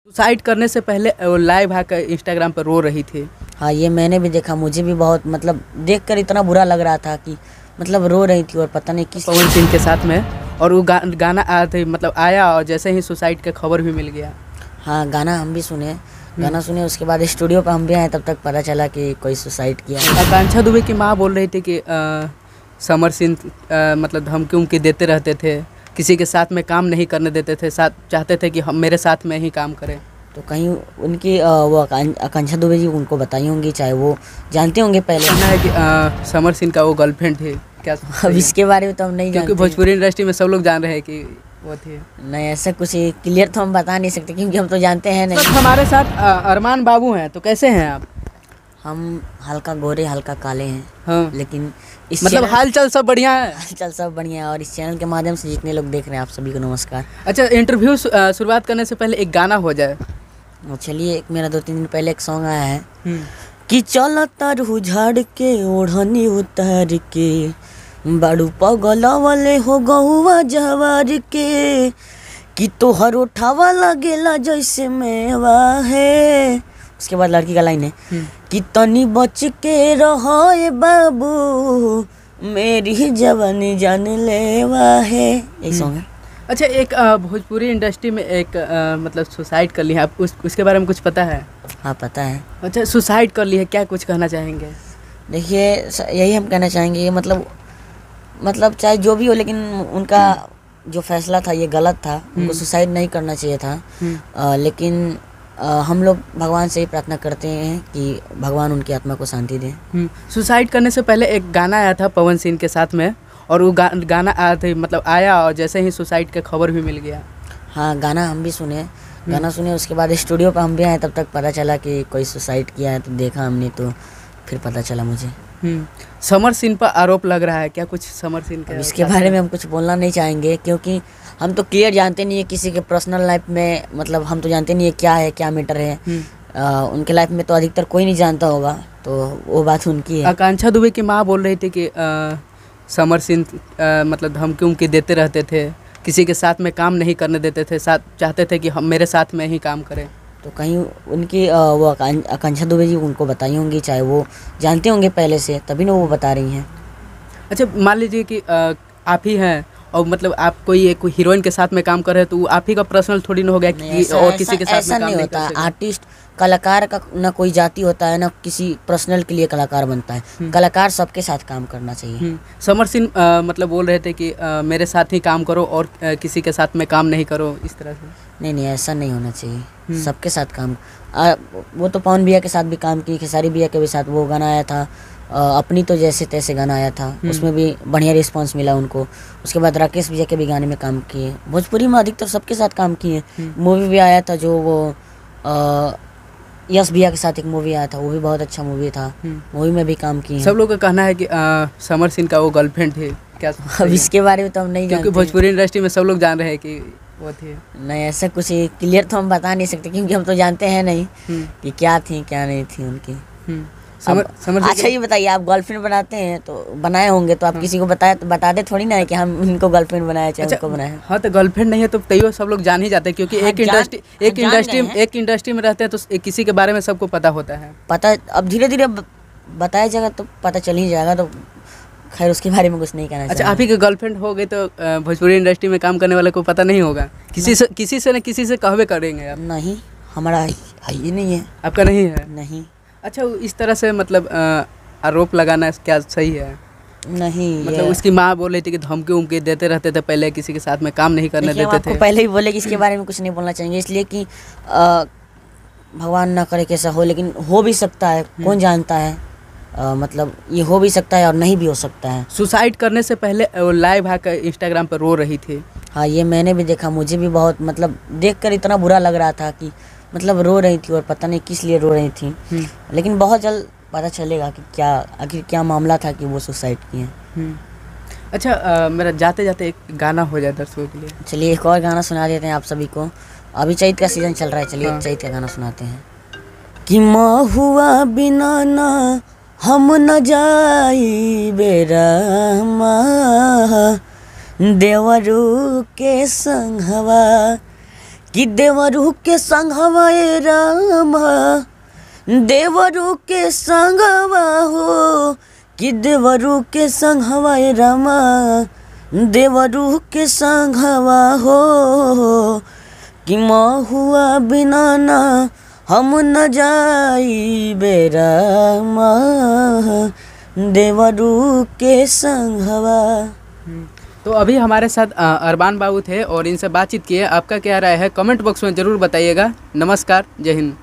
Suicide करने से पहले वो लाइव आकर इंस्टाग्राम पर रो रही थी। हाँ, ये मैंने भी देखा। मुझे भी बहुत मतलब देखकर इतना बुरा लग रहा था कि मतलब रो रही थी और पता नहीं किस पवन सिंह के साथ में। और वो गाना आया थे मतलब आया और जैसे ही सुसाइड का खबर भी मिल गया। हाँ, गाना हम भी सुने। गाना सुने उसके बाद स्टूडियो पर हम भी आए, तब तक पता चला कि कोई सुसाइड किया। आकांक्षा दुबे की माँ बोल रही थी कि समर सिंह मतलब धमकी उमकी देते रहते थे, किसी के साथ में काम नहीं करने देते थे, साथ चाहते थे कि हम मेरे साथ में ही काम करें। तो कहीं उनकी वो आकांक्षा दुबे जी उनको बताई होंगी, चाहे वो जानते होंगे पहले। कहना है कि समर सिंह का वो गर्लफ्रेंड थी क्या? अब इसके बारे में तो हम नहीं जानते, क्योंकि भोजपुरी इंडस्ट्री में सब लोग जान रहे हैं कि वो थी। नहीं, ऐसा कुछ क्लियर तो हम बता नहीं सकते क्योंकि हम तो जानते हैं नहीं। हमारे साथ अरमान बाबू हैं, तो कैसे हैं आप? हम हल्का गोरे हल्का काले हैं। हाँ, लेकिन इस मतलब हाल चाल सब बढ़िया है। हालचाल सब बढ़िया है। और इस चैनल के माध्यम से जितने लोग देख रहे हैं आप सभी को नमस्कार। अच्छा, इंटरव्यू शुरुआत करने से पहले एक गाना हो जाए। चलिए, एक मेरा 2-3 दिन पहले एक सॉन्ग आया है कि चल तारू झाड़ के ओढ़नी उतार के बाड़ू पगला वाले हो गहुआ जवार के कि तोहर उठावा लगेला जैसे मेवा है। उसके बाद लड़की का लाइन है कि तनी बच के रहो ए बाबू मेरी जवानी जान लेवा है। यही सॉन्ग है। अच्छा, एक भोजपुरी इंडस्ट्री में एक मतलब सुसाइड कर ली है, आप उसके बारे में कुछ पता है? हाँ, पता है। अच्छा, सुसाइड कर ली है, क्या कुछ कहना चाहेंगे? देखिए, यही हम कहना चाहेंगे, मतलब चाहे जो भी हो, लेकिन उनका जो फैसला था ये गलत था। उनको सुसाइड नहीं करना चाहिए था। लेकिन हम लोग भगवान से ही प्रार्थना करते हैं कि भगवान उनकी आत्मा को शांति दें। सुसाइड करने से पहले एक गाना आया था पवन सिंह के साथ में, और वो गाना आया थे मतलब आया और जैसे ही सुसाइड का खबर भी मिल गया। हाँ, गाना हम भी सुने। गाना सुने उसके बाद स्टूडियो पर हम भी आए, तब तक पता चला कि कोई सुसाइड किया है। तो देखा हमने, तो फिर पता चला मुझे। समर सिंह पर आरोप लग रहा है, क्या कुछ समर सिंह का? इसके बारे में हम कुछ बोलना नहीं चाहेंगे क्योंकि हम तो क्लियर जानते नहीं है किसी के पर्सनल लाइफ में। मतलब हम तो जानते नहीं है क्या है, क्या मैटर है। उनके लाइफ में तो अधिकतर कोई नहीं जानता होगा, तो वो बात उनकी है। आकांक्षा दुबे की माँ बोल रही थी कि समर सिंह मतलब धमकी उमकी देते रहते थे, किसी के साथ में काम नहीं करने देते थे, साथ चाहते थे कि हम मेरे साथ में ही काम करें। तो कहीं उनकी वो आकांक्षा दुबे जी उनको बताई होंगी, चाहे वो जानते होंगे पहले से, तभी ना वो बता रही हैं। अच्छा, मान लीजिए कि आप ही हैं और मतलब आप कोई हीरोइन के साथ में काम कर रहे हैं, तो आप ही का पर्सनल थोड़ी ना हो गया कि और किसी के साथ में काम नहीं होता। आर्टिस्ट कलाकार का ना कोई जाति होता है, ना किसी पर्सनल के लिए कलाकार बनता है। कलाकार सबके साथ काम करना चाहिए। समर सिंह मतलब बोल रहे थे कि मेरे साथ ही काम करो और किसी के साथ में काम नहीं करो, इस तरह से। नहीं, ऐसा नहीं होना चाहिए। सबके साथ काम। वो तो पवन भैया के साथ भी काम की, खेसारी भैया के भी साथ वो गाना आया था अपनी तो जैसे तैसे गाना आया था, उसमें भी बढ़िया रिस्पांस मिला उनको। उसके बाद राकेश भैया के भी गाने में काम किए। भोजपुरी में अधिकतर सबके साथ काम किए। मूवी भी आया था जो वो यश भैया के साथ एक मूवी आया था, वो भी बहुत अच्छा मूवी था। मूवी में भी काम किए। सब लोग का कहना है कि समर सिंह का वो गर्लफ्रेंड थी क्या? अब इसके बारे में तो हम नहीं जानते, क्योंकि भोजपुरी इंडस्ट्री में सब लोग जान रहे हैं कि वो थी। नहीं, ऐसा कुछ क्लियर तो हम बता नहीं सकते क्योंकि हम तो जानते हैं नहीं कि क्या थी क्या नहीं थी उनकी। अच्छा, ये बताइए, आप गर्लफ्रेंड बनाते हैं तो बनाए होंगे, तो आप किसी को बता दे थोड़ी ना है कि हम इनको गर्लफ्रेंड बनाए चाहे उनको बनाए। हाँ, तो गर्लफ्रेंड नहीं है तो तैयो सब लोग जान ही जाते हैं क्योंकि एक इंडस्ट्री में रहते हैं तो किसी के बारे में सबको पता होता है। पता अब धीरे धीरे बताया जाएगा तो पता चल ही जाएगा, तो खैर उसके बारे में कुछ नहीं कहना। अच्छा, आप ही के गर्लफ्रेंड हो गए तो भोजपुरी इंडस्ट्री में काम करने वाले को पता नहीं होगा? किसी से कहवे करेंगे आप? नहीं, हमारा ही नहीं है। आपका नहीं है? नहीं। अच्छा, इस तरह से मतलब आरोप लगाना क्या सही है? नहीं, मतलब उसकी माँ बोल रही थी कि धमकी उमकी देते रहते थे, पहले किसी के साथ में काम नहीं करने देते थे। पहले ही बोले कि इसके बारे में कुछ नहीं बोलना चाहिए, इसलिए कि भगवान ना करे कैसा हो, लेकिन हो भी सकता है, कौन जानता है। मतलब ये हो भी सकता है और नहीं भी हो सकता है। सुसाइड करने से पहले वो लाइव आकर इंस्टाग्राम पर रो रही थी। हाँ, ये मैंने भी देखा। मुझे भी बहुत मतलब देखकर इतना बुरा लग रहा था कि मतलब रो रही थी और पता नहीं किस लिए रो रही थी। लेकिन बहुत जल्द पता चलेगा कि आखिर क्या मामला था कि वो सुसाइड किए। अच्छा, मेरा जाते जाते एक गाना हो जाए दर्शकों के लिए। चलिए, एक और गाना सुना देते हैं आप सभी को। अभी चैत का सीजन चल रहा है, चलिए चैत का गाना सुनाते हैं। कि महुआ बिना ना हम न जाई बेरामा, देवरू के संगवा कि देवरू के संगवा ए रामा, देवरू के संगवा हो, कि देवरू के संगवा ए रामा, देवरू के संगवा हो, कि महुआ बिना ना हम न जाई बेरामा, देवरू के संगवा। तो अभी हमारे साथ अरबान बाबू थे और इनसे बातचीत किए। आपका क्या राय है कमेंट बॉक्स में ज़रूर बताइएगा। नमस्कार, जय हिंद।